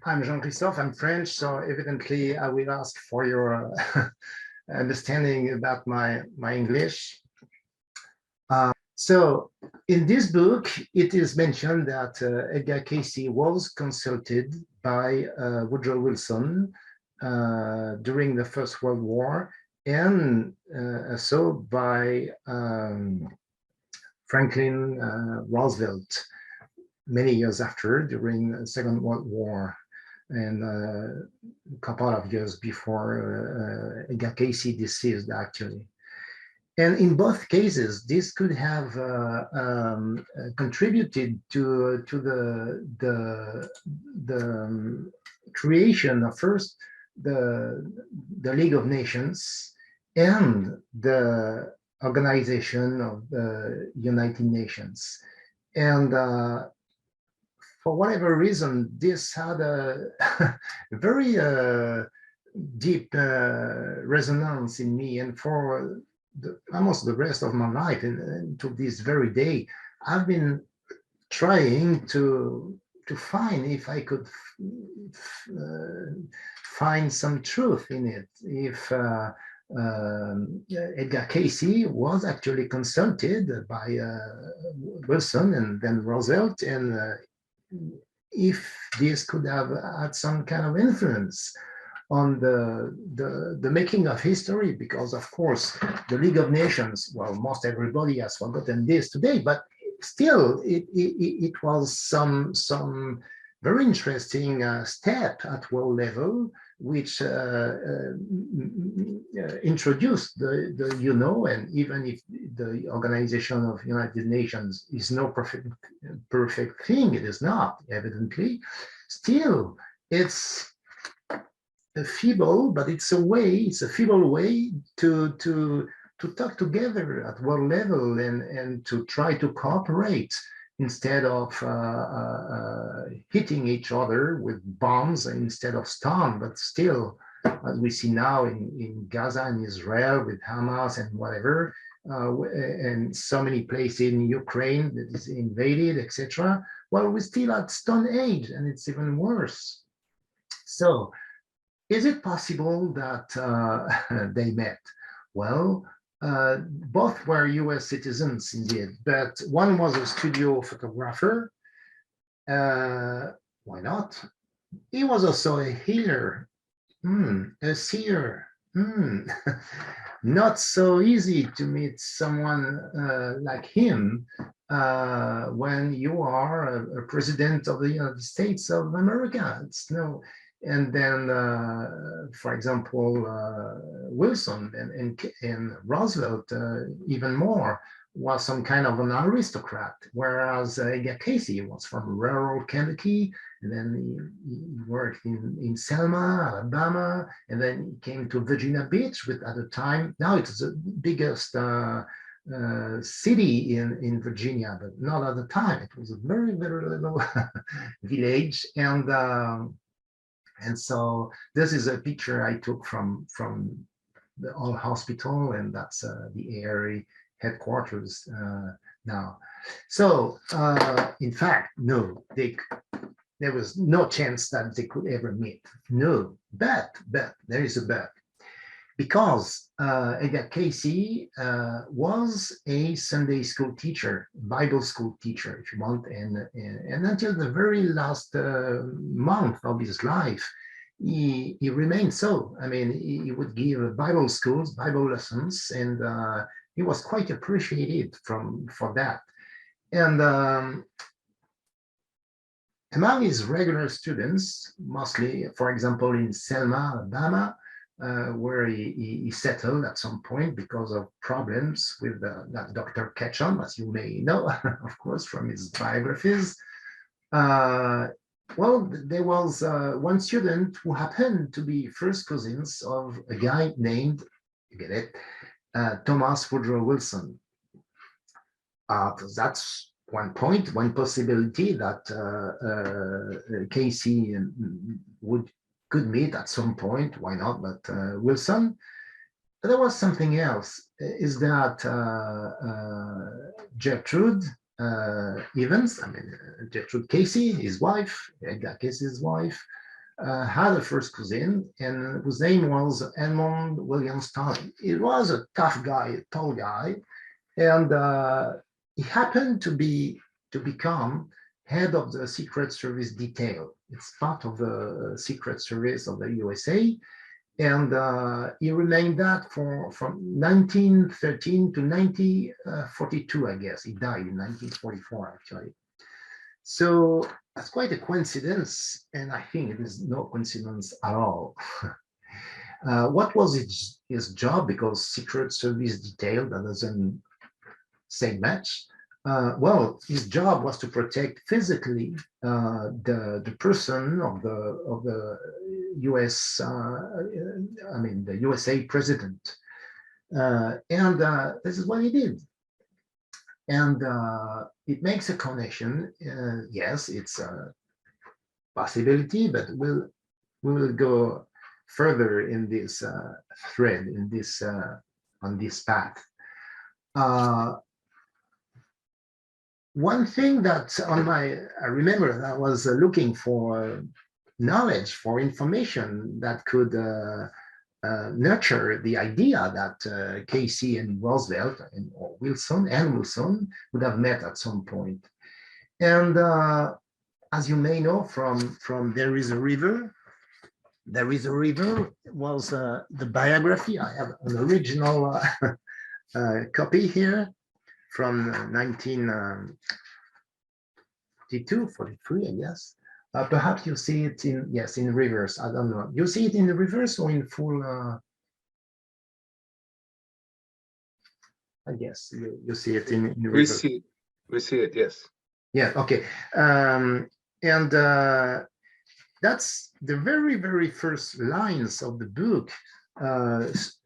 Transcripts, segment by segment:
I'm Jean-Christophe, I'm French, so evidently I will ask for your understanding about my English. So in this book, it is mentioned that Edgar Cayce was consulted by Woodrow Wilson during the First World War, and so by Franklin Roosevelt many years after, during the Second World War, and a couple of years before Edgar Cayce deceased, actually. And in both cases, this could have contributed to the creation of first the League of Nations and the organization of the United Nations. And for whatever reason, this had a very deep resonance in me, and for almost the rest of my life, and to this very day, I've been trying to find if I could find some truth in it. If Edgar Cayce was actually consulted by Wilson and then Roosevelt, and if this could have had some kind of influence on the making of history, because of course the League of Nations, well, most everybody has forgotten this today, but still it was some very interesting step at world level, which introduced the UNO, and even if the Organization of United Nations is no perfect thing, it is not, evidently, still it's a feeble, but it's a feeble way to talk together at world level and to try to cooperate instead of hitting each other with bombs instead of stone. But still, as we see now in Gaza and Israel with Hamas and whatever, and so many places in Ukraine that is invaded, etc. Well, we're still at Stone Age, and it's even worse. So, is it possible that they met? Well, both were US citizens indeed, but one was a studio photographer. Why not? He was also a healer, a seer. Not so easy to meet someone like him when you are a president of the United States of America. It's no. And then, for example, Wilson and Roosevelt, even more, was some kind of an aristocrat, whereas Edgar Cayce was from rural Kentucky, and then he worked in Selma, Alabama, and then he came to Virginia Beach, which at the time, now it's the biggest city in Virginia, but not at the time. It was a very, very little village, and so this is a picture I took from the old hospital, and that's the area headquarters now. So in fact, no, there was no chance that they could ever meet. No, but there is a but. Because Edgar Cayce was a Sunday school teacher, Bible school teacher, if you want, and until the very last month of his life, he remained so. I mean, he would give Bible schools, Bible lessons, and he was quite appreciated for that. And among his regular students, mostly, for example, in Selma, Alabama, where he settled at some point because of problems with that Dr. Ketchum, as you may know, of course, from his biographies. Well, there was one student who happened to be first cousins of a guy named, you get it, Thomas Woodrow Wilson. That's one point, one possibility that Cayce could meet at some point, why not, but Wilson. But there was something else, is that Gertrude Evans, I mean, Gertrude Cayce, his wife, Edgar Cayce's wife, had a first cousin, and whose name was Edmund William Stanley. He was a tough guy, a tall guy, and he happened to become head of the Secret Service detail. It's part of the Secret Service of the USA, and he remained that from 1913 to 1942, I guess. He died in 1944, actually. So that's quite a coincidence, and I think it is no coincidence at all. What was his job? Because Secret Service detail, that doesn't say much. Well, his job was to protect physically the person of the U.S. The USA president, and this is what he did. And it makes a connection. Yes, it's a possibility, but we will go further in this thread, in this on this path. One thing that I remember that I was looking for knowledge, for information that could nurture the idea that Cayce and Roosevelt or Wilson would have met at some point. And as you may know from There Is a River was the biography. I have an original copy here from 1942, 43, I guess. Perhaps you see it in reverse. I don't know. You see it in the reverse or in full? I guess you see it in reverse. We see it. Yes. Yeah. Okay. And that's the very first lines of the book.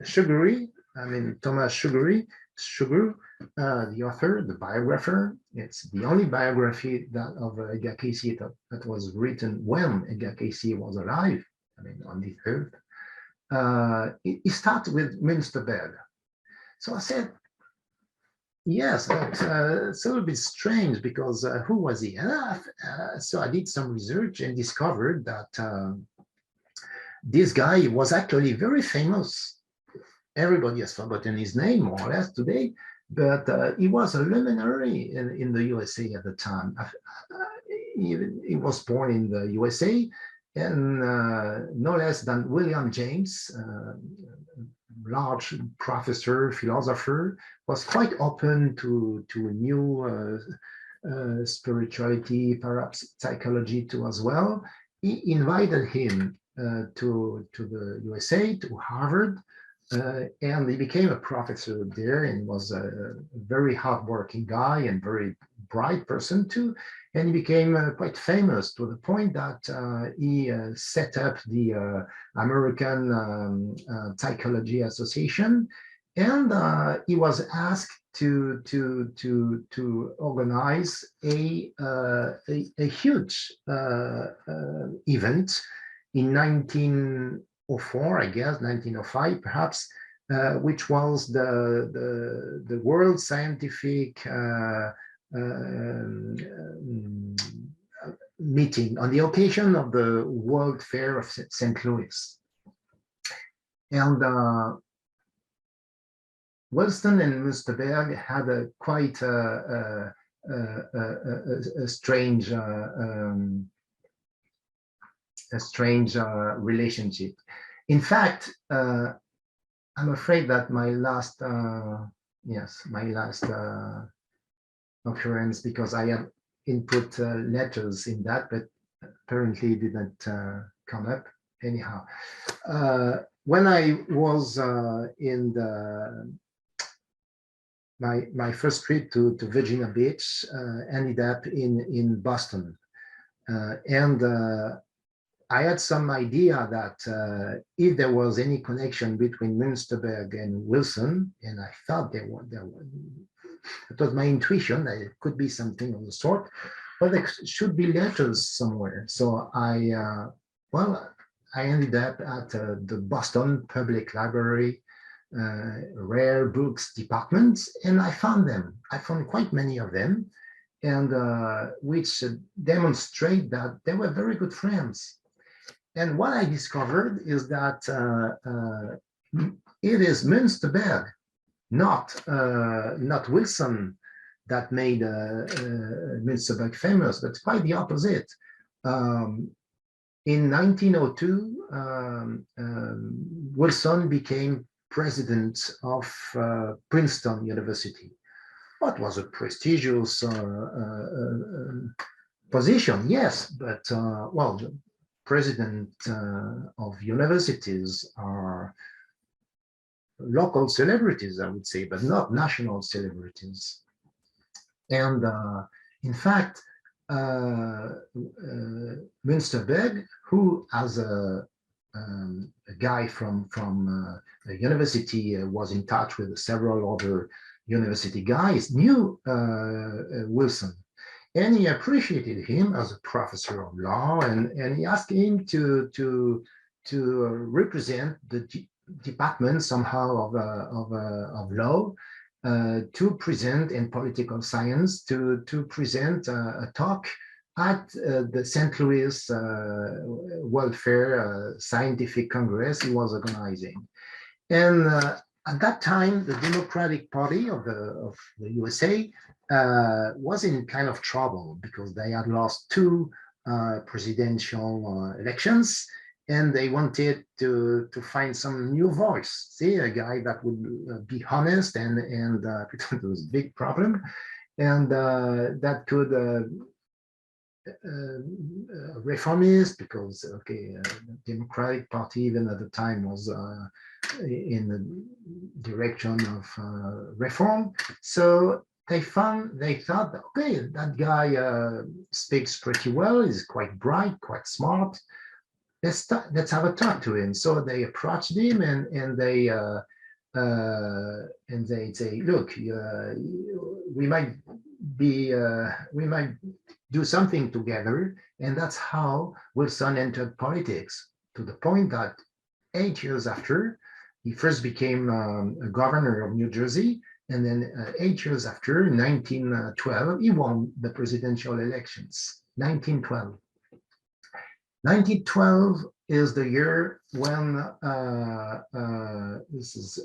Sugary. I mean Thomas Sugar, the author, the biographer. It's the only biography of Edgar Cayce that was written when Edgar Cayce was alive, I mean, on the earth. It starts with Muensterberg. So I said, yes, but it's a little bit strange because who was he? So I did some research and discovered that this guy was actually very famous. Everybody has forgotten his name more or less today, but he was a luminary in the USA at the time. He was born in the USA, and no less than William James, large professor, philosopher, was quite open to new spirituality, perhaps psychology too as well. He invited him to the USA, to Harvard, and he became a professor there and was a very hardworking guy and very bright person too. And he became quite famous to the point that he set up the American Psychology Association, and he was asked to organize a huge event in 1904, I guess, 1905 perhaps, which was the World Scientific meeting on the occasion of the World Fair of St. Louis. And Wilson and Muensterberg had a quite a strange relationship. In fact, I'm afraid that my last occurrence, because I have input letters in that, but apparently didn't come up anyhow. When I was in my first trip to Virginia Beach, ended up in Boston, and I had some idea that if there was any connection between Muensterberg and Wilson, and I thought there was, it was my intuition that it could be something of the sort, but there should be letters somewhere. So I ended up at the Boston Public Library rare books department, and I found them. I found quite many of them, and which demonstrate that they were very good friends. And what I discovered is that it is Muensterberg, not Wilson, that made Muensterberg famous, but quite the opposite. In 1902, Wilson became president of Princeton University. What was a prestigious position, yes, but well, the president of universities are local celebrities, I would say, but not national celebrities. And in fact, Muensterberg, who as a guy from a university was in touch with several other university guys, knew Wilson. And he appreciated him as a professor of law, and he asked him to represent the department somehow of law, to present in political science, to present a talk at the St. Louis Welfare Scientific Congress he was organizing. And at that time, the Democratic Party of the USA was in kind of trouble because they had lost 2 presidential elections, and they wanted to find some new voice, see, a guy that would be honest and it was a big problem, and that could reformist, because okay, the Democratic Party even at the time was in the direction of reform. So they thought, okay, that guy speaks pretty well, he's quite bright, quite smart. Let's have a talk to him. So they approached him, and they say, look, we might do something together. And that's how Wilson entered politics, to the point that 8 years after, he first became a governor of New Jersey, and then 8 years after, in 1912, he won the presidential elections. 1912. 1912 is the year when this is,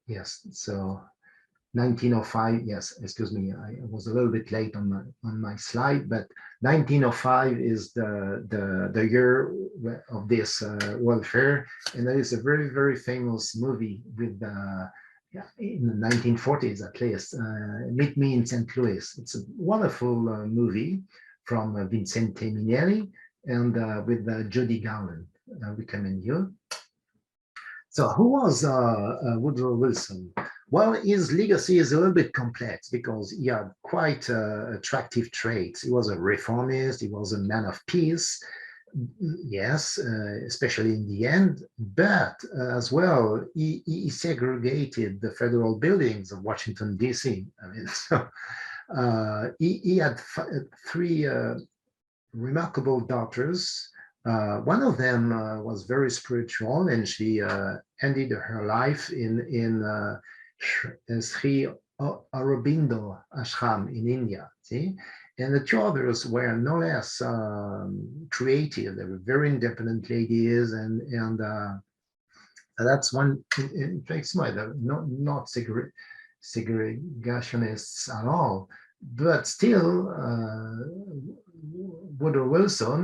yes, so 1905, yes, excuse me, I was a little bit late on my slide, but 1905 is the year of this welfare, and there is a very, very famous movie with in the 1940s at least, Meet Me in St. Louis. It's a wonderful movie from Vincente Minnelli, and with Judy Garland. I recommend you. So who was Woodrow Wilson? Well, his legacy is a little bit complex because he had quite attractive traits. He was a reformist, he was a man of peace, yes, especially in the end, but as well, he segregated the federal buildings of Washington, D.C. I mean, so he had 3 remarkable daughters. One of them was very spiritual, and she ended her life in Sri Aurobindo ashram in India. See, and the 2 others were no less creative. They were very independent ladies, and that's one. In fact, they're not segregationists at all, but still. Woodrow Wilson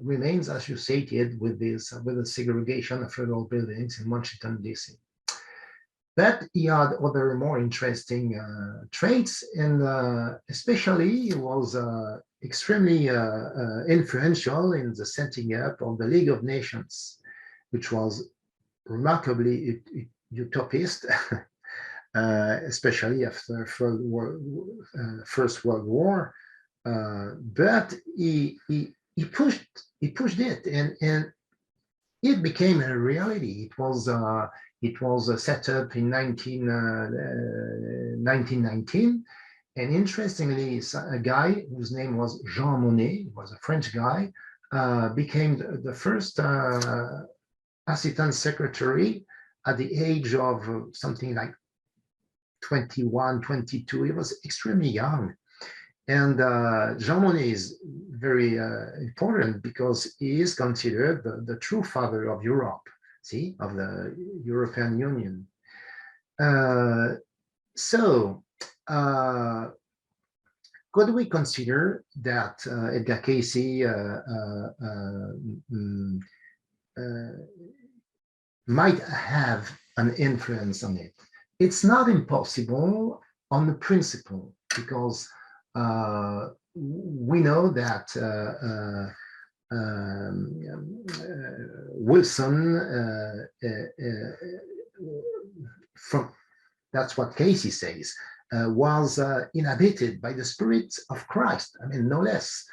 remains associated with the segregation of federal buildings in Washington, D.C. But he had other more interesting traits, and especially he was extremely influential in the setting up of the League of Nations, which was remarkably utopist, especially after First World War. But he pushed it, and it became a reality. It was set up in 1919, and interestingly, a guy whose name was Jean Monnet, he was a French guy, became the first assistant secretary at the age of something like 21, 22. He was extremely young. And Jean Monnet is very important because he is considered the true father of Europe, see, of the European Union. So, could we consider that Edgar Cayce might have an influence on it? It's not impossible on the principle, because we know that Wilson, from that's what Cayce says, was inhabited by the spirit of Christ. I mean, no less.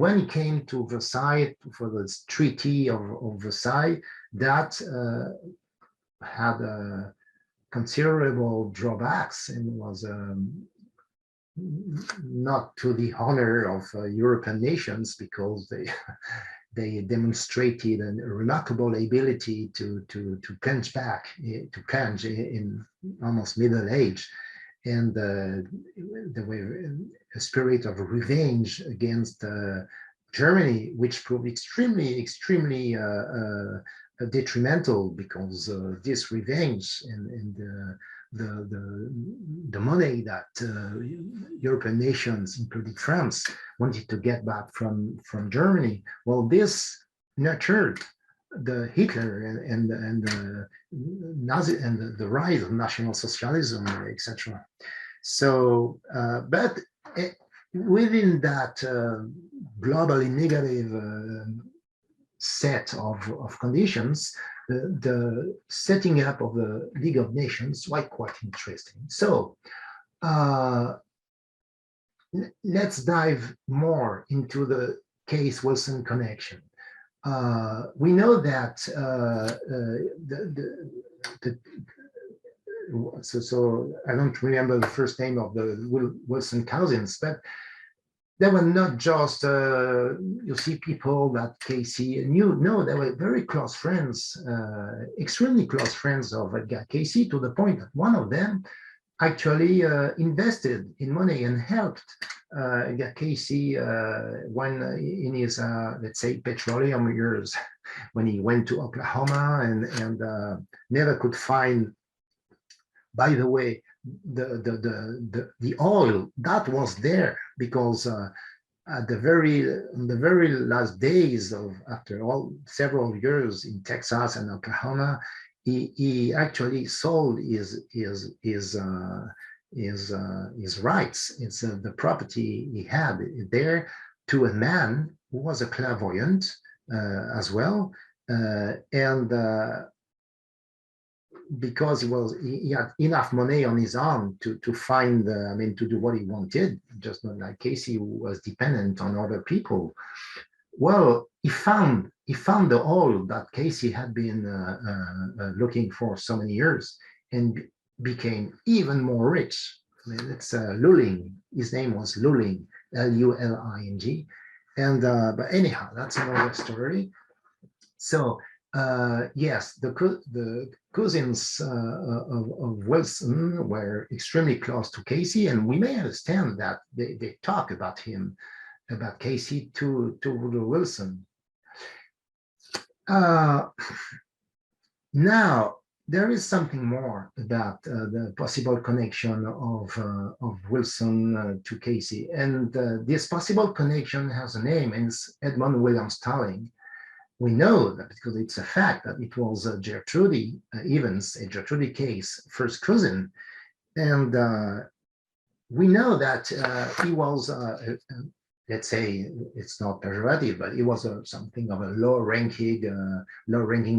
When he came to Versailles for the Treaty of Versailles, that had considerable drawbacks and was not to the honor of European nations, because they demonstrated a remarkable ability to plunge back, to plunge in almost middle age, and there were a spirit of revenge against Germany, which proved extremely detrimental, because this revenge and the money that European nations, including France, wanted to get back from Germany. Well, this nurtured the Hitler and the Nazi and the rise of National Socialism, etc. So, but within that globally negative set of conditions, the setting up of the League of Nations was quite interesting. So let's dive more into the Cayce-Wilson connection. We know that so I don't remember the first name of the Wilson cousins, but they were not just, you see, people that Cayce knew. No, they were very close friends, extremely close friends of Edgar Cayce, to the point that one of them actually invested in money and helped Edgar Cayce when in his, let's say, petroleum years, when he went to Oklahoma and never could find, by the way, the oil that was there, because at the very last days of, after all several years in Texas and Oklahoma, he actually sold his rights. It's the property he had there to a man who was a clairvoyant as well, and because he had enough money on his arm to find, to do what he wanted, just not like Cayce, who was dependent on other people. Well, he found the oil that Cayce had been looking for so many years, and became even more rich. It's Luling. His name was Luling, Luling, and but anyhow, that's another story. So. Yes, the cousins of Wilson were extremely close to Cayce, and we may understand that they talk about Cayce to Wilson. Now, there is something more about the possible connection of Wilson to Cayce, and this possible connection has a name, and it's Edmund William Starling. We know that because it's a fact that it was Gertrude Evans, Gertrude Cayce, first cousin, and we know that he was, let's say, it's not pejorative, but he was something of a low-ranking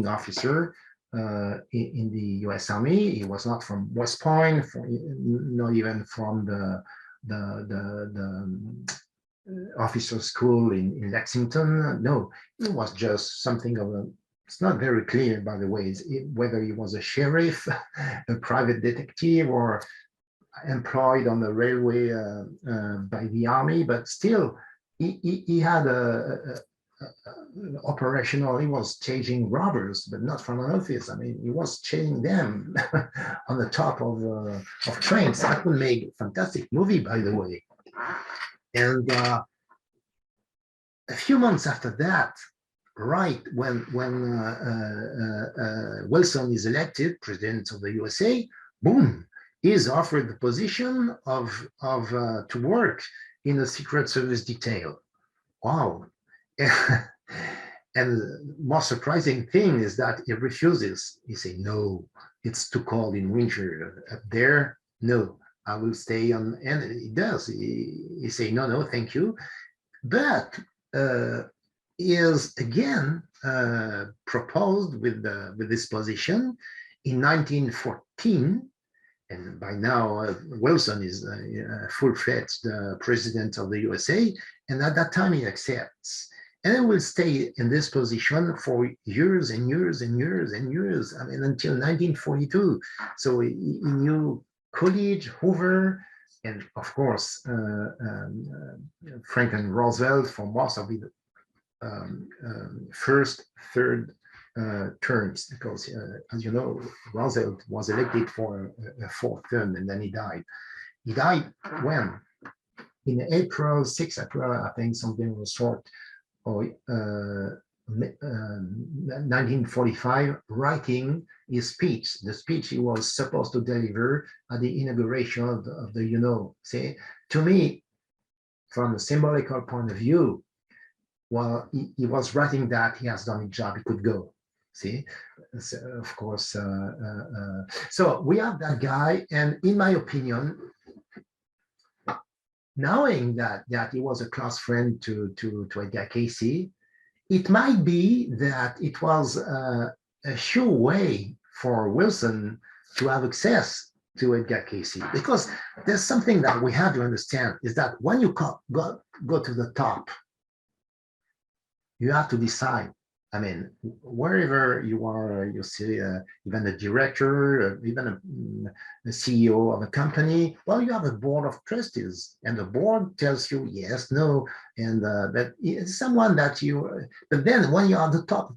officer in the U.S. Army. He was not from West Point, not even from the officer school in Lexington. No, it was just something of a, it's not very clear, by the way, whether he was a sheriff, a private detective, or employed on the railway by the army, but still he had a operational. He was chasing robbers, but not from an office. I mean, he was chasing them on the top of trains. That would make a fantastic movie, by the way. And a few months after that, right when Wilson is elected president of the USA, boom, he is offered the position of to work in the Secret Service detail. Wow. And the most surprising thing is that he refuses. He says, no, it's too cold in winter up there. No, I will stay on. And he does. He say, no, no, thank you. But is again proposed with this position in 1914. And by now, Wilson is a full-fledged president of the USA. And at that time, he accepts. And he will stay in this position for years and years and years and years. I mean, until 1942. So he knew Coolidge, Hoover, and of course, Franklin Roosevelt for most of the first, third terms, because as you know, Roosevelt was elected for a fourth term and then he died. He died when? In April, 6 April, I think something was short, or 1945, writing his speech, the speech he was supposed to deliver at the inauguration of the See, to me, from a symbolical point of view, while he was writing that, he has done his job, he could go. See, so, of course. So we have that guy, and in my opinion, knowing that he was a close friend to Edgar Cayce, it might be that it was a sure way for Wilson to have access to Edgar Cayce, because there's something that we have to understand is that when you go to the top, you have to decide. I mean, wherever you are, you see, even a director, even a CEO of a company, well, you have a board of trustees, and the board tells you yes, no, and that it's someone that you, but then when you're on the top,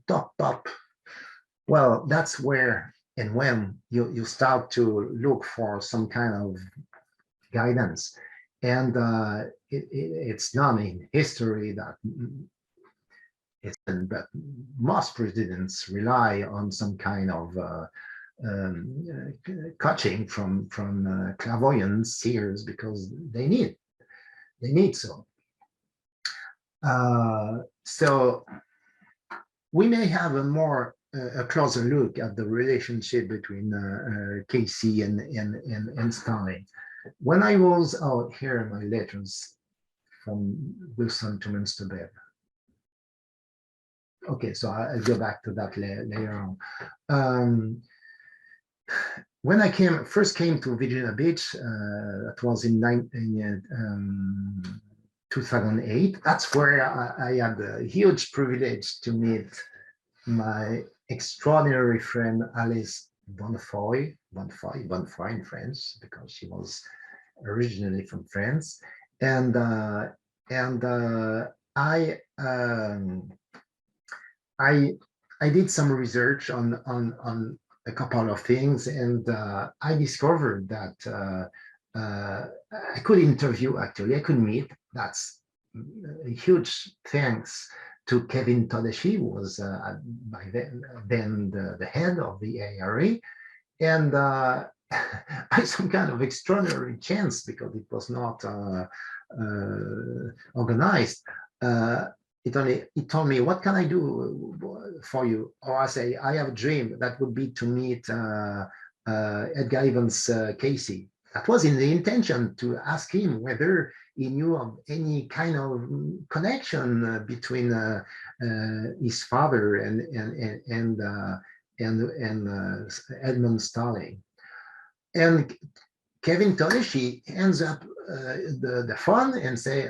well, that's where and when you start to look for some kind of guidance. And it's not in history that but most presidents rely on some kind of coaching from clairvoyants, seers, because they need so. So we may have a closer look at the relationship between Cayce and Stalin. When I was out here, my letters from Wilson to Muensterberg. Okay, so I'll go back to that later on. When I first came to Virginia Beach, that was in 2008. That's where I had the huge privilege to meet my extraordinary friend Alice Bonnefoy in France, because she was originally from France, and I did some research on a couple of things, and I discovered that I could interview, actually, I could meet. That's a huge thanks to Kevin Todeschi, who was by then the head of the ARA, and by some kind of extraordinary chance, because it was not organized. He told me, what can I do for you? Or I say, I have a dream that would be to meet Edgar Cayce. That was in the intention to ask him whether he knew of any kind of connection between his father and Edmund Stalin. And Kevin Todeschi ends up the phone and say,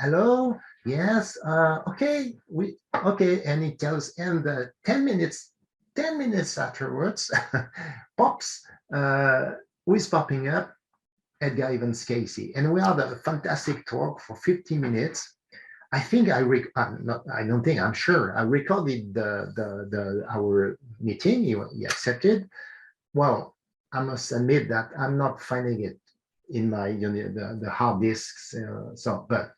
hello, yes, okay, okay, and he tells, and 10 minutes afterwards, pops, who is popping up? Edgar Cayce. And we had a fantastic talk for 50 minutes. I think I don't think, I'm sure I recorded our meeting. He accepted. Well, I must admit that I'm not finding it in my the hard disks. But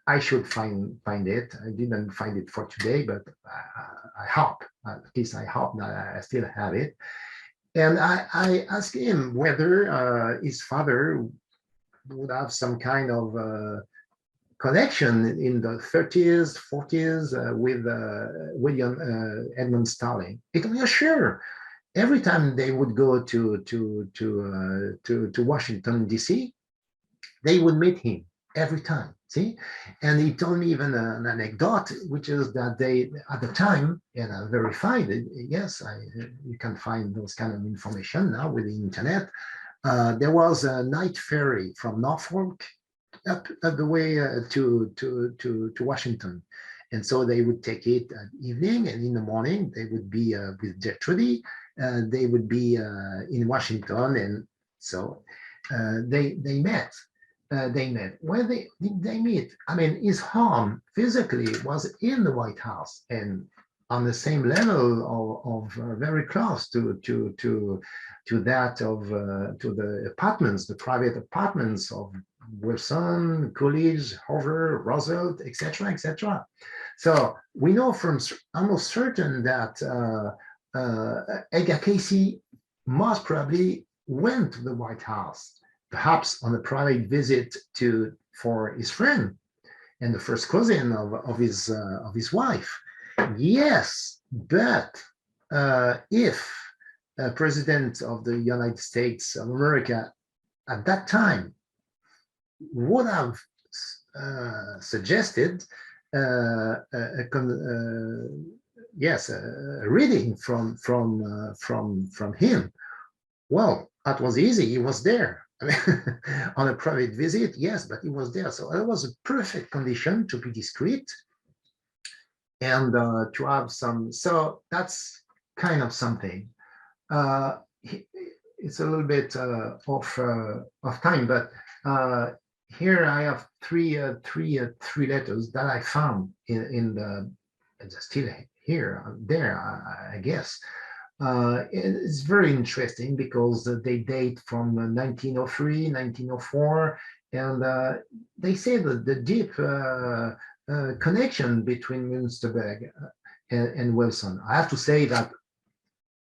I should find it. I didn't find it for today, but I hope, at least I hope that I still have it. And I asked him whether his father would have some kind of connection in the 30s, 40s with William Edmund Starling. He told me, sure. Every time they would go to Washington D.C., they would meet him every time. See, and he told me even an anecdote, which is that they at the time, and I verified it. Yes, you can find those kind of information now with the internet. There was a night ferry from Norfolk up the way to Washington. And so they would take it at evening, and in the morning they would be with Gertrude. They would be in Washington, and so they met. Where did they meet? I mean, his home physically was in the White House and on the same level of very close to that of to the apartments, the private apartments of Wilson, Coolidge, Hoover, Roosevelt, etc., etc. So we know from almost certain that Edgar Cayce most probably went to the White House, perhaps on a private visit for his friend and the first cousin of his wife. Yes, but if a president of the United States of America at that time would have suggested a reading from him, well, that was easy. He was there. I mean, on a private visit, yes, but he was there. So it was a perfect condition to be discreet and to have some. So that's kind of something. It's a little bit of time, but here I have three letters that I found in the still here there I guess. It's very interesting because they date from 1903, 1904, and they say that the deep connection between Muensterberg and Wilson. I have to say that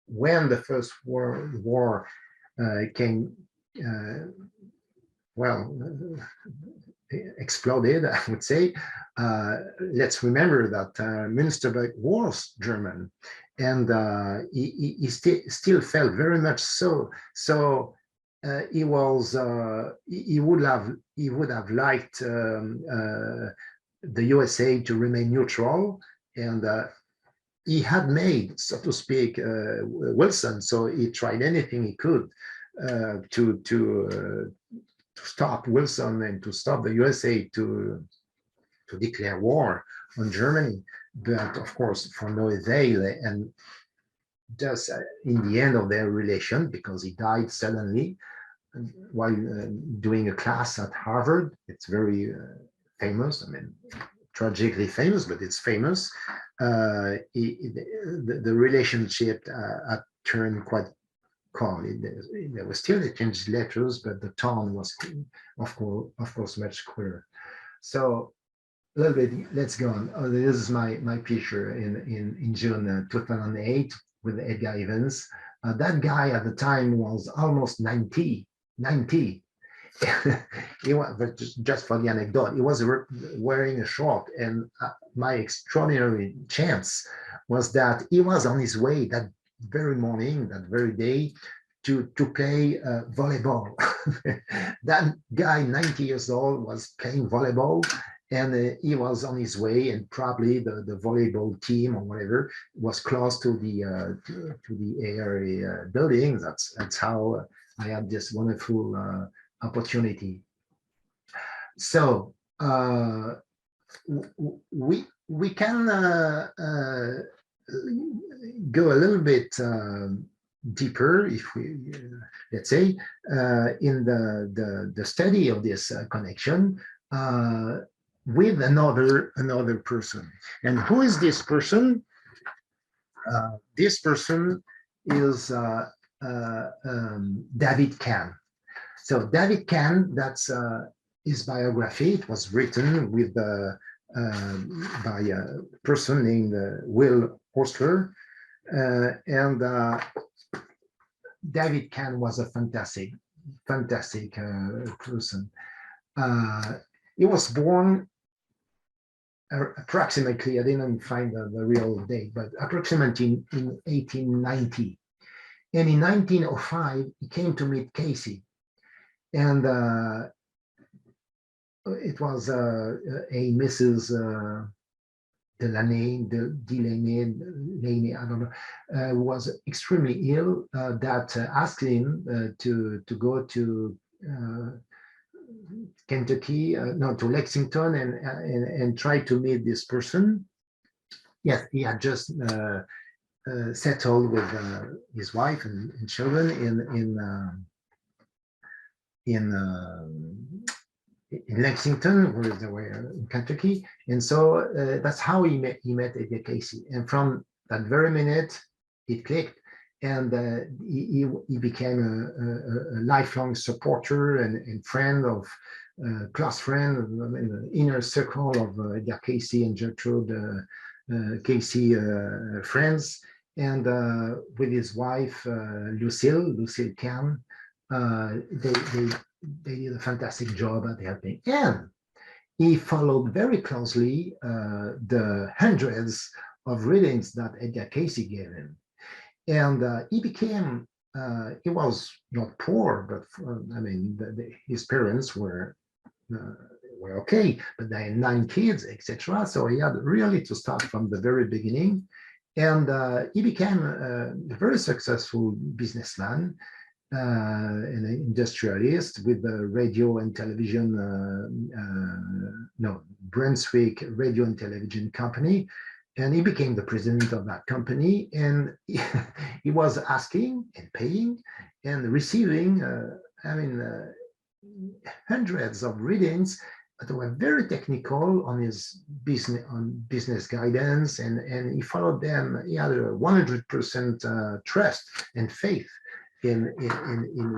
when the First World War came, exploded, I would say. Let's remember that Muensterberg was German, and he still felt very much so. So he would have liked the USA to remain neutral, and he had made, so to speak, Wilson. So he tried anything he could to stop Wilson and to stop the USA to declare war on Germany, but of course for no avail. And just in the end of their relation, because he died suddenly while doing a class at Harvard. It's very famous. I mean, tragically famous, but it's famous. The relationship had turned quite cold. There was still exchanged letters, but the tone was, of course, much clearer. So a little bit, let's go on. This is my picture in June 2008 with Edgar Evans. That guy at the time was almost 90. He was, but just for the anecdote, he was wearing a short, and my extraordinary chance was that he was on his way that very morning, that very day, to play volleyball. That guy, 90 years old, was playing volleyball, and he was on his way, and probably the volleyball team or whatever was close to the area building. That's how I had this wonderful opportunity. So we can go a little bit deeper, if we let's say, in the study of this connection. with another person. And who is this person? This person is David Kahn. So David Kahn, that's his biography. It was written with by a person named Will Osler. And David Kahn was a fantastic person. He was born approximately, I didn't find the real date, but approximately in 1890. And in 1905, he came to meet Cayce. And it was a Mrs. Delaney, I don't know, was extremely ill, that asked him to go to Kentucky, no, to Lexington, and try to meet this person. Yes, he had just settled with his wife and children in Lexington, where they were in Kentucky, and so that's how he met Edgar Cayce. And from that very minute, it clicked, and he became a lifelong supporter and friend of close friend, in the inner circle of Edgar Cayce and Gertrude Cayce friends, and with his wife Lucille Kahn, they did a fantastic job at helping. And he followed very closely the hundreds of readings that Edgar Cayce gave him. And he became, he was not poor, but I mean, his parents were okay, but they had 9 kids, etc. So he had really to start from the very beginning. And he became a very successful businessman, an industrialist with the radio and television, Brunswick Radio and Television Company. And he became the president of that company. And he was asking and paying and receiving, hundreds of readings that were very technical on his business guidance, and he followed them. He had a 100% trust and faith in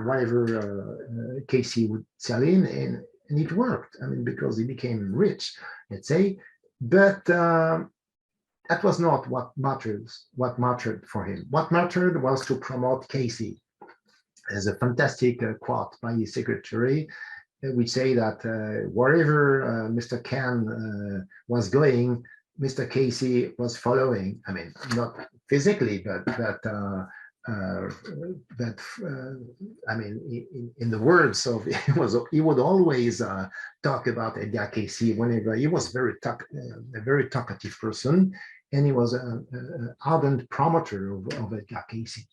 whatever Cayce would sell in, and it worked. I mean, because he became rich, let's say, but that was not what mattered for him. What mattered was to promote Cayce. There's a fantastic quote by his secretary, which say that wherever Mr. Kahn was going, Mr. Cayce was following. I mean, not physically, but I mean, in the words of, he would always talk about Edgar Cayce whenever. He was a very talkative person, and he was an ardent promoter of Edgar Cayce.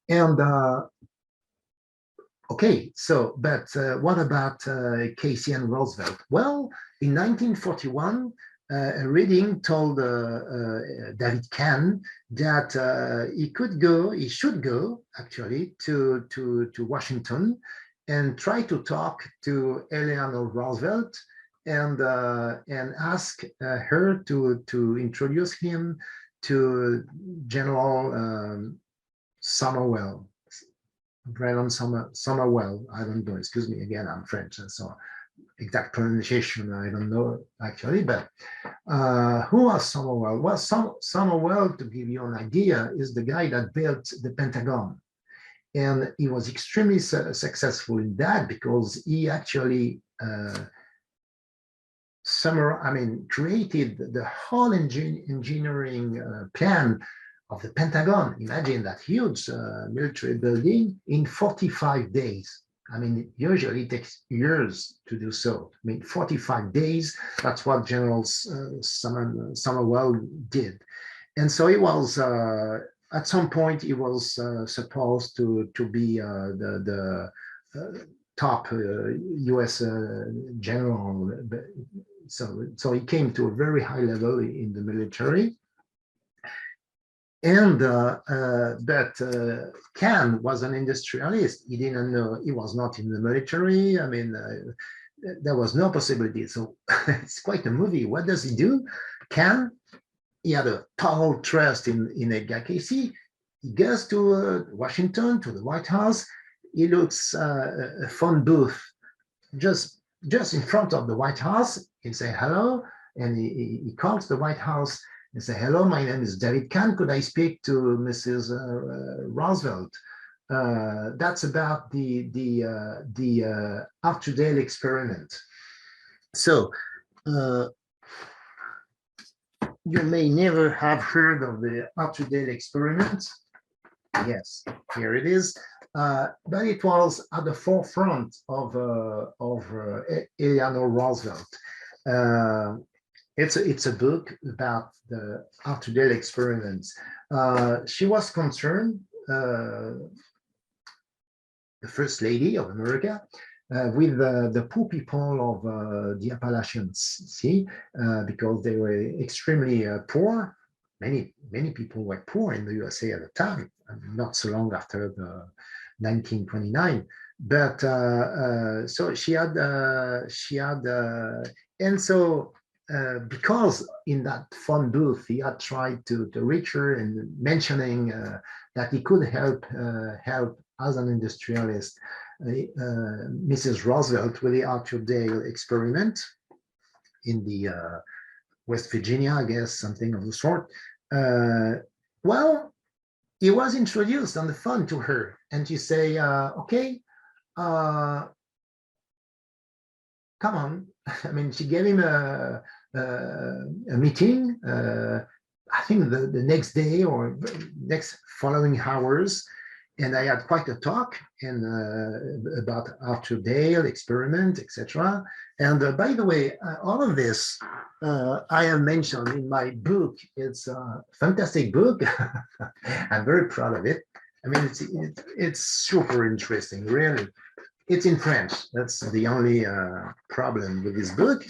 And okay, so, but what about Cayce and Roosevelt? Well, in 1941, a reading told David Kahn that he should go actually to Washington and try to talk to Eleanor Roosevelt and ask her to introduce him to General Somerwell. Brandon Somerwell, I don't know, excuse me, again, I'm French, and so exact pronunciation, I don't know actually, but who was Somerwell? Well, Somerwell, to give you an idea, is the guy that built the Pentagon. And he was extremely successful in that because he actually created the whole engineering plan of the Pentagon. Imagine that huge military building in 45 days. I mean, usually it takes years to do so. I mean, 45 days, that's what General Somerwell did. And so he was, at some point, he was supposed to be the top US general. So he came to a very high level in the military. And but Kahn was an industrialist. He didn't know, he was not in the military. I mean, there was no possibility. So it's quite a movie. What does he do? Kahn, he had a total trust in Edgar Cayce. He goes to Washington, to the White House. He looks a phone booth just in front of the White House. He say hello, and he calls the White House and say, hello, my name is David Kahn. Could I speak to Mrs. Roosevelt? That's about the Arthur-Dale experiment. So you may never have heard of the Arthur-Dale experiment. Yes, here it is. But it was at the forefront of Eleanor Roosevelt. It's a book about the Arthur-Dale experiments. She was concerned, the First Lady of America, with the poor people of the Appalachians, see, because they were extremely poor. Many people were poor in the USA at the time, not so long after the 1929. But so she had, and so because in that phone booth he had tried to reach her and mentioning that he could help as an industrialist Mrs. Roosevelt with the Arthur-Dale experiment in the West Virginia, I guess, something of the sort. Well, he was introduced on the phone to her, and she say, okay, come on. I mean, she gave him a meeting, I think the next day or next following hours, and I had quite a talk about Arthur-Dale experiment, etc. And by the way, all of this I have mentioned in my book. It's a fantastic book. I'm very proud of it. I mean, it's super interesting, really. It's in French. That's the only problem with this book.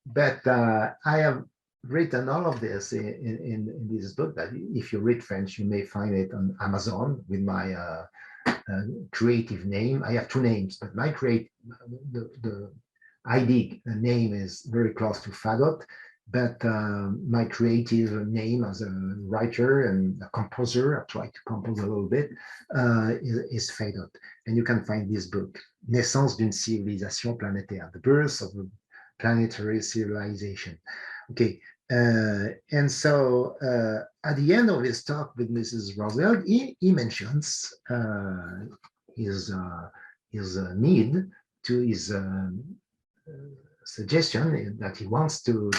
But I have written all of this in this book. That if you read French, you may find it on Amazon with my creative name. I have two names, but my the ID name is very close to Fadot, but my creative name as a writer and a composer, I try to compose a little bit, is Fadot. And you can find this book, Naissance d'une civilisation planétaire, the birth of a planetary civilization. Okay, and so at the end of his talk with Mrs. Roosevelt, he mentions his need to his suggestion that he wants to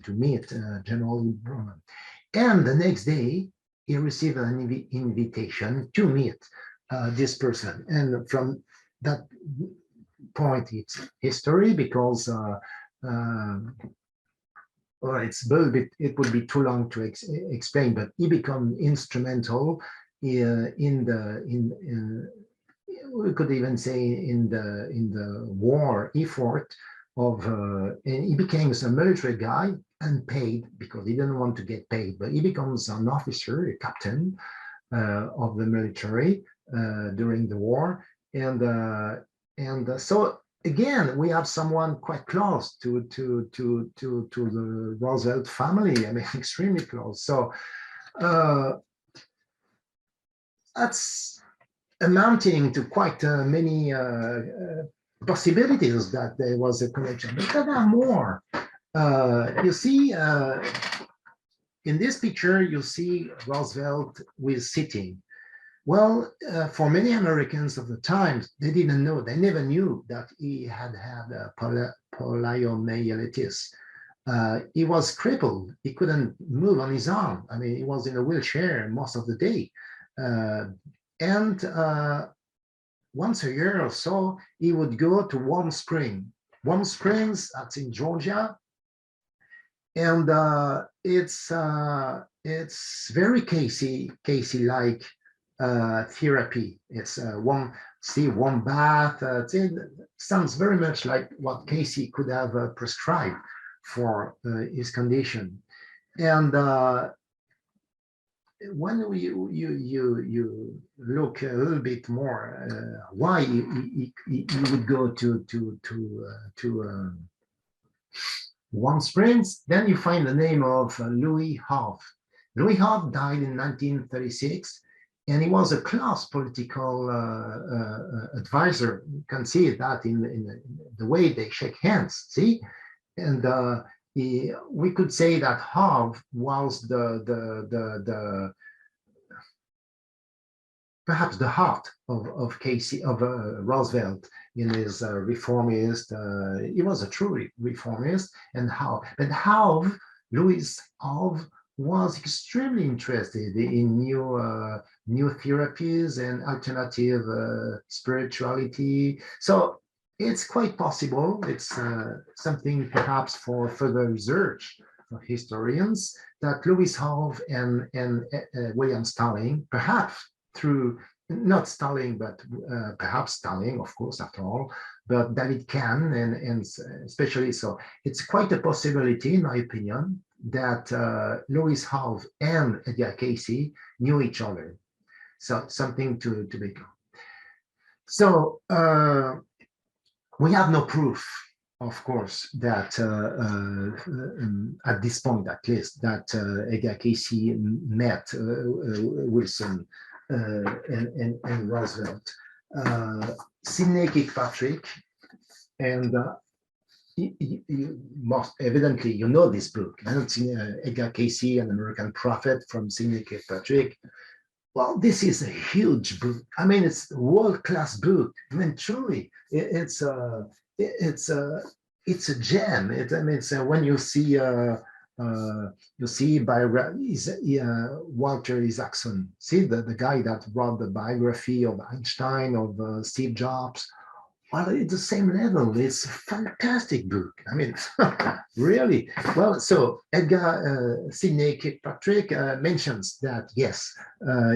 meet General Broman. And the next day, he received an invitation to meet this person. And from that point, it's history, because well, it's a little bit, it would be too long to explain, but he became instrumental we could even say in the war effort of, and he became a military guy, unpaid, because he didn't want to get paid, but he becomes an officer, a captain of the military during the war, and so again we have someone quite close to the Roosevelt family. I mean, extremely close. So that's amounting to quite many possibilities that there was a connection, but there are more. You see, in this picture, you see Roosevelt with sitting. Well, for many Americans of the time, they didn't know, they never knew that he had poliomyelitis. He was crippled, he couldn't move on his arm. I mean, he was in a wheelchair most of the day. And once a year or so, he would go to Warm Springs. Warm Springs, that's in Georgia. And it's very Cayce-like therapy. It's warm bath. It sounds very much like what Cayce could have prescribed for his condition. And when you look a little bit more, why you would go to Warm Springs, then you find the name of Louis Hove. Louis Hove died in 1936, and he was a class political advisor. You can see that in the way they shake hands, see? And we could say that Hove was perhaps the heart of Cayce, of Roosevelt in his reformist. He was a true reformist, and Hove, Louis Hove, was extremely interested in new therapies and alternative spirituality. So it's quite possible. It's something perhaps for further research for historians that Louis Hove and William Stalling, perhaps through not Stalling, but perhaps Stalling, of course, after all, but David Kahn and especially so. It's quite a possibility, in my opinion, that Louis Hove and Edgar Cayce knew each other. So something to be clear. So we have no proof, of course, that at this point, at least, that Edgar Cayce met Wilson and Roosevelt. Sydney Kirkpatrick, and you most evidently, you know this book, Edgar Cayce, An American Prophet, from Sydney Kirkpatrick. Well, this is a huge book. I mean, it's a world-class book. I mean, truly, it's a gem. I mean, it's when you see Walter Isaacson, see the guy that wrote the biography of Einstein, of Steve Jobs. Well, it's the same level. It's a fantastic book. I mean, really. Well, so Sydney Kirkpatrick mentions that, yes,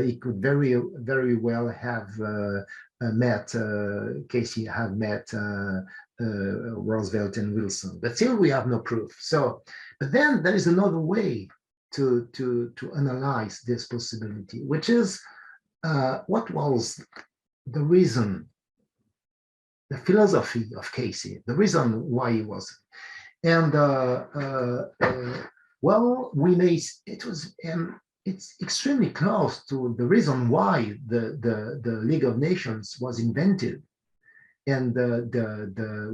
he could very well have met, Cayce have met Roosevelt and Wilson, but still we have no proof. So, but then there is another way to analyze this possibility, which is what was the reason, the philosophy of Cayce, the reason why he was. And well, it's extremely close to the reason why the League of Nations was invented, and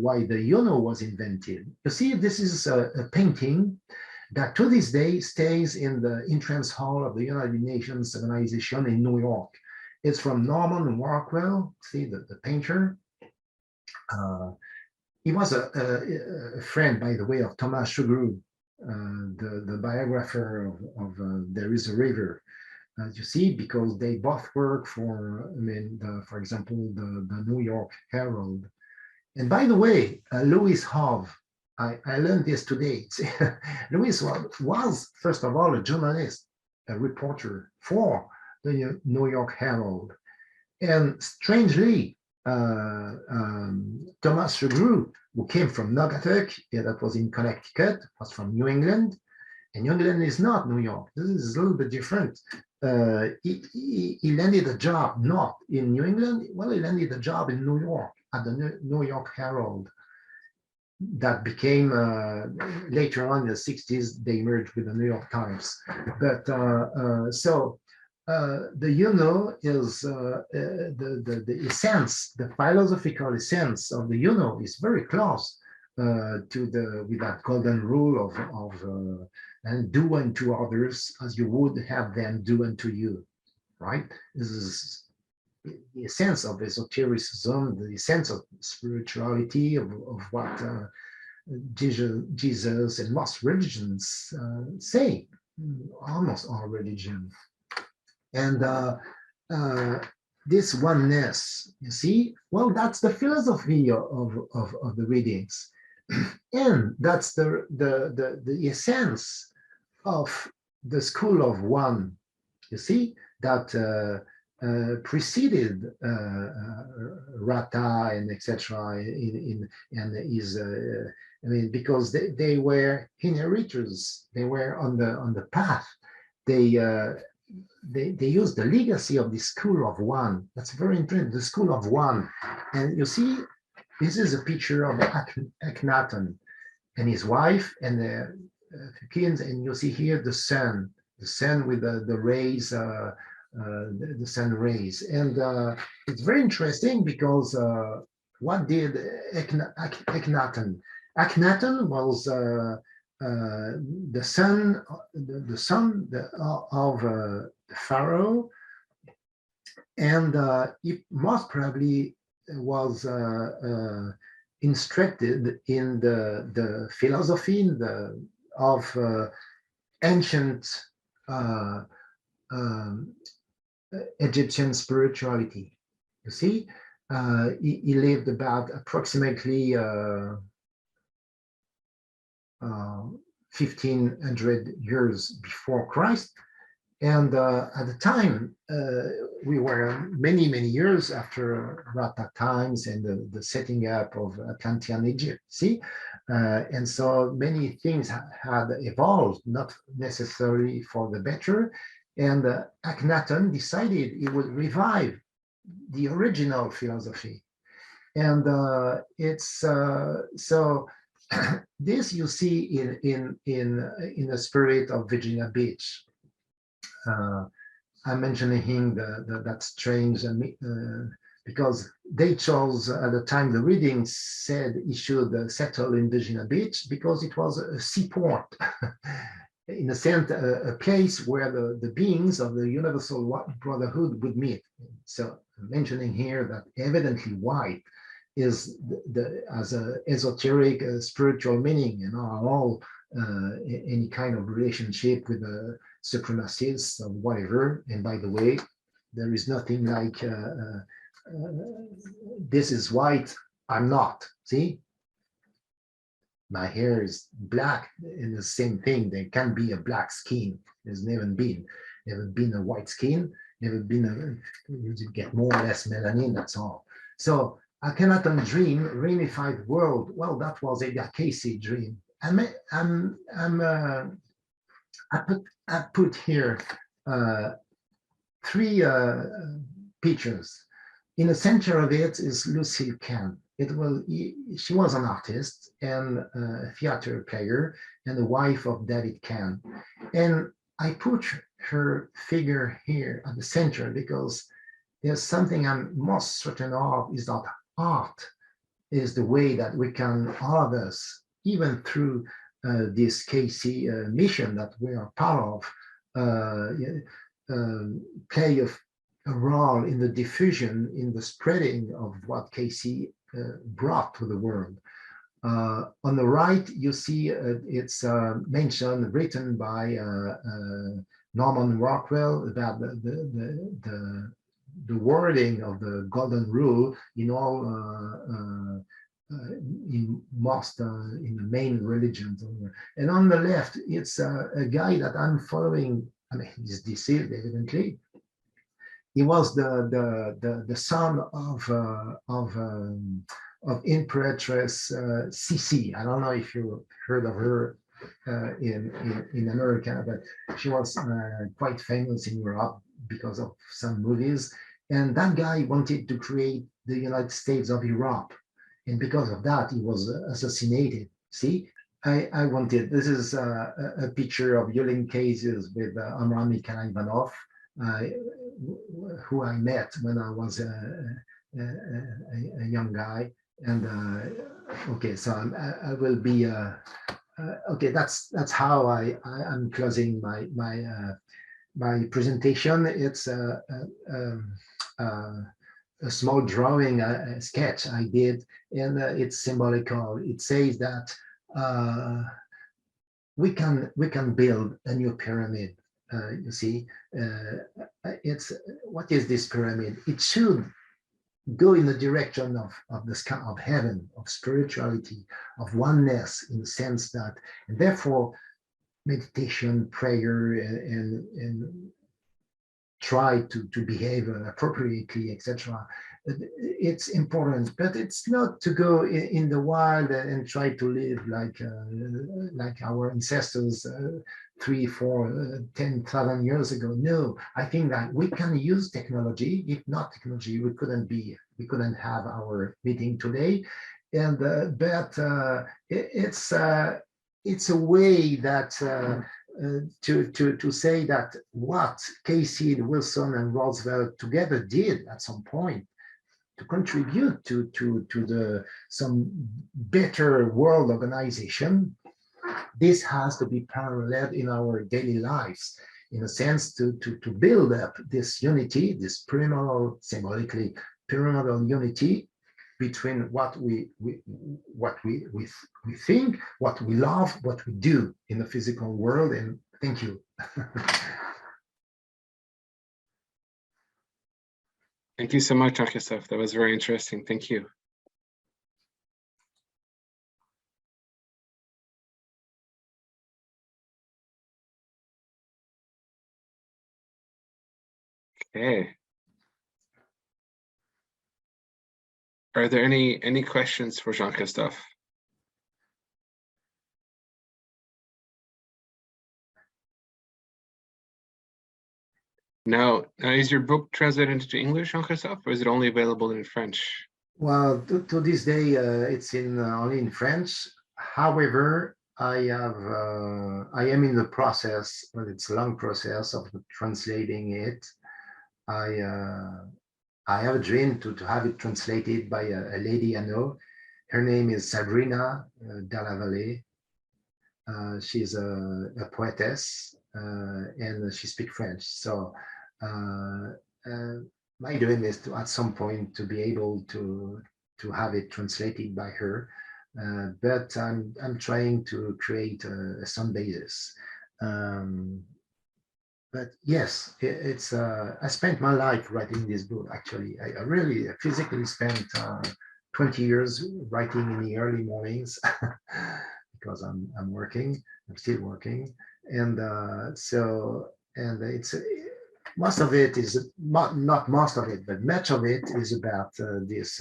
why the UNO was invented. You see, this is a painting that to this day stays in the entrance hall of the United Nations Organization in New York. It's from Norman Rockwell, see the painter. He was a friend, by the way, of Thomas Sugrue, the biographer of There Is a River. You see, because they both work for, I mean, for example, the New York Herald. And by the way, Louis Hove, I learned this today. Louis was, first of all, a journalist, a reporter for the New York Herald. And strangely, Thomas Sugrue, who came from Naugatuck, that was in Connecticut, was from New England, and New England is not New York. This is a little bit different. He landed a job not in New England. Well, he landed a job in New York at the New York Herald. That became later on in the 60s, they merged with the New York Times. But so the UNO is the essence, the philosophical essence of the UNO is very close with that golden rule of and do unto others as you would have them do unto you, right? This is the essence of esotericism, the essence of spirituality, of what Jesus and most religions say, almost all religions. And this oneness, you see, well, that's the philosophy of the readings. And that's the essence of the school of one, you see, that preceded Rata and etc. And is I mean, because they were inheritors, they were on the path. They they use the legacy of the school of one. That's very important, the school of one. And you see, this is a picture of Akhenaten and his wife and the kids, and you see here the sun with the rays, the sun rays. And it's very interesting because what did Akhenaten? Akhenaten was the son of the pharaoh, and he most probably was instructed in the philosophy of ancient Egyptian spirituality. You see, he lived about approximately 1500 years before Christ. And at the time, we were many years after Rata times and the setting up of Atlantean Egypt, see? And so many things had evolved, not necessarily for the better. And Akhenaten decided he would revive the original philosophy. And it's so this you see in the spirit of Virginia Beach. I'm mentioning that strange because they chose at the time the reading said he should settle in Virginia Beach because it was a seaport, in a sense, a place where the beings of the Universal Brotherhood would meet. So mentioning here that evidently white is as an esoteric spiritual meaning, you know, all any kind of relationship with the supremacists or whatever. And by the way, there is nothing like this is white, I'm not. See, my hair is black, and the same thing. There can be a black skin. There's never been a white skin. Never been you get more or less melanin. That's all. So Akhenaten dream, reunified world. Well, that was Edgar Cayce dream. I put here three pictures. In the center of it is Lucille Kahn. She was an artist and a theater player and the wife of David Kahn. And I put her figure here at the center because there's something I'm most certain of is that art is the way that we can, all of us, even through this Cayce mission that we are part of, play a role in the diffusion, in the spreading of what Cayce brought to the world. On the right, you see it's mentioned, written by Norman Rockwell about the wording of the golden rule in all in most in the main religions. And on the left, it's a guy that I'm following. I mean, he's deceived, evidently. He was the son of Imperatress Sissi. I don't know if you heard of her in America, but she was quite famous in Europe because of some movies. And that guy wanted to create the United States of Europe. And because of that, he was assassinated. See, I wanted, this is a picture of Yulin cases with Amram Ivanov, who I met when I was a young guy. And okay, so I will be, okay, that's how I'm closing my presentation. It's a small drawing, a sketch I did, and it's symbolical. It says that we can build a new pyramid. You see, it's what is this pyramid? It should go in the direction of the sky, of heaven, of spirituality, of oneness, in the sense that, and therefore, meditation, prayer, and try to behave appropriately, etc. It's important, but it's not to go in the wild and try to live like our ancestors 3, 4, 10,000 years ago. No, I think that we can use technology. If not technology, we couldn't have our meeting today. And but it's a way that to say that what Cayce, Wilson, and Roosevelt together did at some point to contribute to the some better world organization. This has to be paralleled in our daily lives, in a sense, to build up this unity, this pyramidal, symbolically pyramidal unity between what we think, what we love, what we do in the physical world. And thank you. Thank you so much, Jean-Christophe. That was very interesting. Thank you. Okay. Are there any questions for Jean-Christophe? Now, is your book translated into English, Jean-Christophe, or is it only available in French? Well, to this day, it's only in French. However, I am in the process, but it's a long process of translating it. I have a dream to have it translated by a lady I know. Her name is Sabrina Dallavallée. She's a poetess and she speaks French. So my dream is to, at some point, to be able to have it translated by her. But I'm trying to create some basis. But yes, it's I spent my life writing this book. Actually, I really physically spent 20 years writing in the early mornings because I'm working. I'm still working, and it's most of it is not most of it, but much of it is about this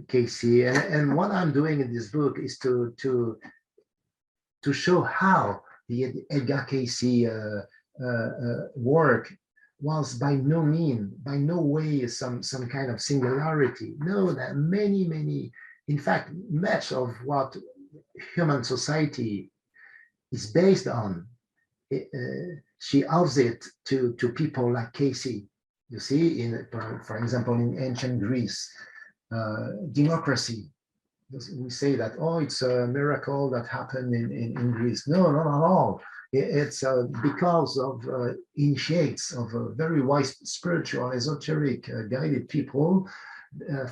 Cayce. And what I'm doing in this book is to show how the Edgar Cayce work was by no way some kind of singularity. No, that many, in fact, much of what human society is based on, she owes it to people like Cayce. You see, for example, in ancient Greece, democracy. We say that, oh, it's a miracle that happened in Greece. No, not at all. It's because of initiates of very wise spiritual, esoteric, guided people,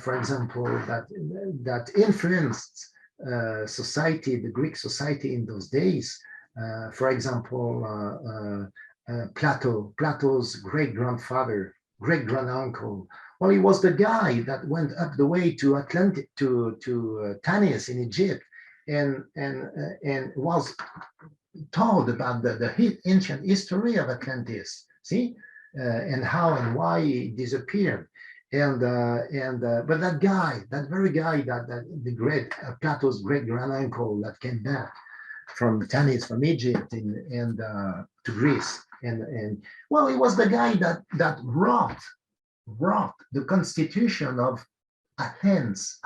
for example, that influenced society, the Greek society in those days. For example, Plato's great-grandfather, great-granduncle. Well, he was the guy that went up the way to Atlantic, to Tanis in Egypt, and was told about the ancient history of Atlantis. See, and how and why it disappeared. But that guy, that very guy, that the great Plato's great-granduncle that came back from Tanis, from Egypt, and to Greece, and well, he was the guy that wrote the constitution of Athens.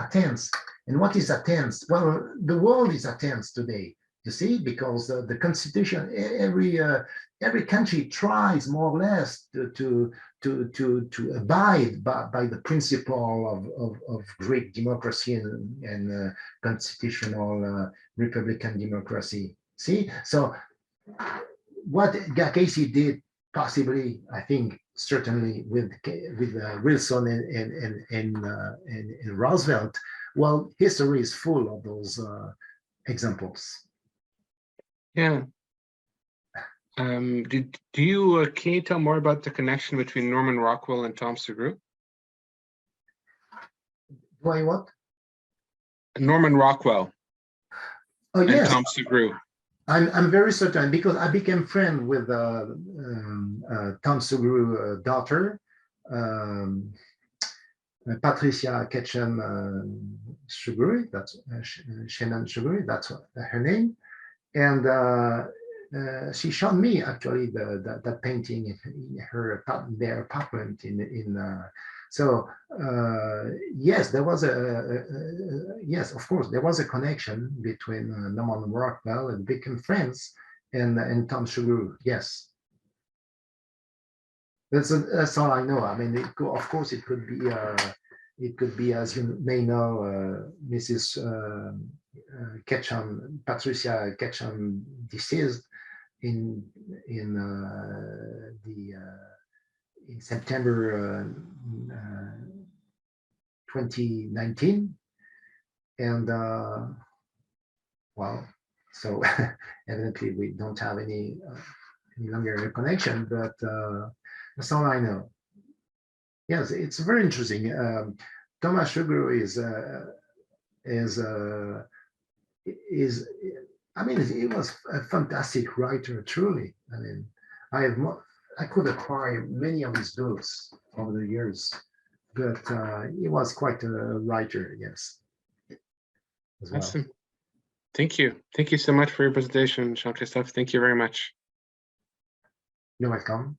And what is Athens? Well, the world is Athens today. You see, because the constitution, every country tries more or less to abide by the principle of Greek democracy and constitutional republican democracy. See, so what Cayce did, possibly, I think, certainly with Wilson and Roosevelt, well, history is full of those examples. Yeah. Can you tell more about the connection between Norman Rockwell and Tom Segru? Why what? Norman Rockwell. Oh yes. And Tom Segru. I'm very certain, because I became friend with Tom Segru's daughter, Patricia Ketchum Segru, that's Shannon Segru, that's her name. And she showed me actually that painting in their apartment so yes, there was yes, of course, there was a connection between Norman Rockwell and became friends and Tom Sugrue. Yes, that's all I know. I mean, of course, it could be, as you may know, Mrs. Ketchum, Patricia Ketchum, deceased in September 2019, and well, so evidently we don't have any longer connection, but that's all I know. Yes, it's very interesting. Thomas Sugrue is I mean, he was a fantastic writer, truly. I mean, I could acquire many of his books over the years, but he was quite a writer, yes, as well. Awesome. Thank you. Thank you so much for your presentation, Jean-Christophe. Thank you very much. You're welcome.